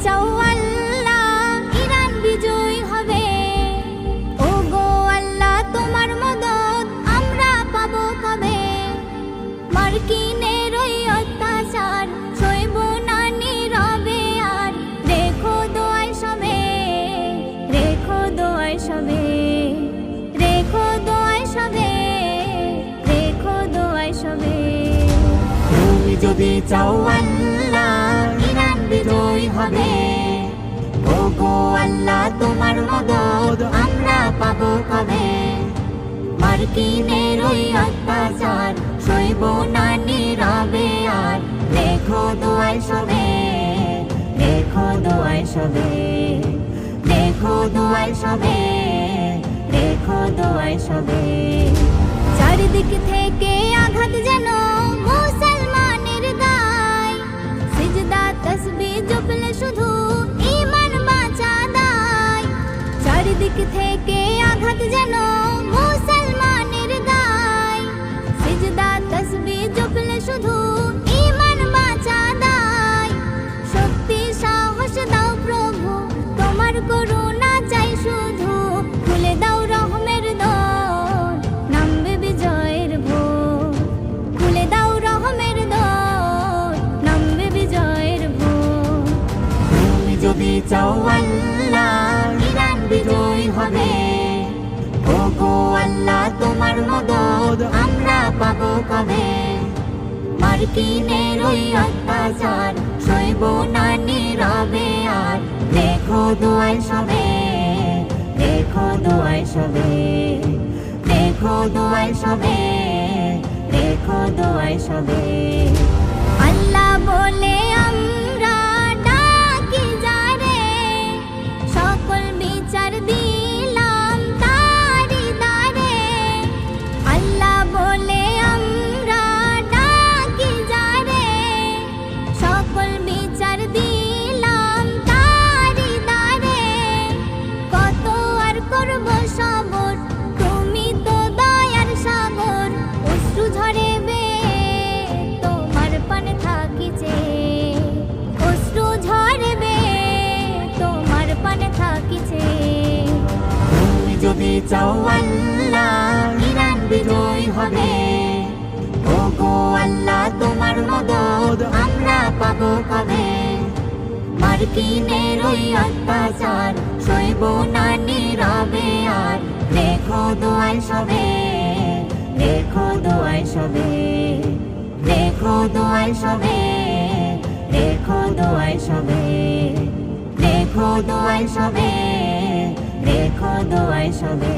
চাও আল্লাহ ইরান বিজয় হবে। ও গো আল্লাহ তোমার মদদ আমরা পাবো কবে? মার্কিনের ওই অত্যাচার সইব না নীরবে আর। রেখো দোয়ায় সবে, রেখো দোয়ায় সবে, রেখো দোয়ায় সবে, রেখো দোয়ায় সবে। তুমি যদি চাও আল্লাহ ইরান বিজয় হবে। ও গো আল্লাহ তোমার মদদ আমরা পাবো কবে? মার্কিনের ওই অত্যাচার সইব না নীরবে আর। রেখো দোয়ায় সবে, রেখো দোয়ায় সবে, রেখো দোয়ায় সবে, রেখো দোয়ায় সবে। চারিদিক থেকে আঘাত যেন মুসলমানের গায়। সিজদা তাসবিহ জপলে শুধু ঈমান বাঁচা দায়। চারিদিক থেকে আঘাত যেন মুসলমানের গায়। সিজদা তাসবিহ জপলে শুধু ঈমান বাঁচা দায়। শক্তি সাহস দাও প্রভু তোমার করুণা চাই শুধু। খুলে দাও রহমের দর নামবে বিজয়ের ভোর। খুলে দাও রহমের দর নামবে বিজয়ের ভোর। তুমি যদি চাও আল্লাহ ইরান বিজয় হবে। ও গো আল্লাহ তোমার মদদ আমরা পাবো কবে? মার্কিনের ওই অত্যাচার সইব না নীরবে আর। রেখো দোয়ায় সবে, রেখো দোয়ায় সবে, রেখো দোয়ায় সবে, রেখো দোয়ায় সবে। আল্লাহ বলে আমরা ডাকি যারে, সকল বিচার দিলাম তারি দ্বারে। আল্লাহ বলে আমরা ডাকি যারে, সকল বিচার দিলাম তারি দ্বারে। কত আর করব সবর তুমি তো দয়ার সাগর। অশ্রু ঝরে তোমার পানে থাকিছে, অশ্রু ঝরবে তোমার পানে থাকিছে। তুমি যদি চাও আল্লাহ ইরান বিজয় হবে। ও গো আল্লাহ তোমার মদদ আমরা পাবো কবে? মার্কিনের ওই অত্যাচার সইব না নীরবে আর। রেখো দোয়ায় সবে, রেখো দোয়ায় সবে, রেখো দোয়ায় সবে, রেখো দোয়ায় সবে, রেখো দোয়ায় সবে, রেখো দোয়ায় সবে।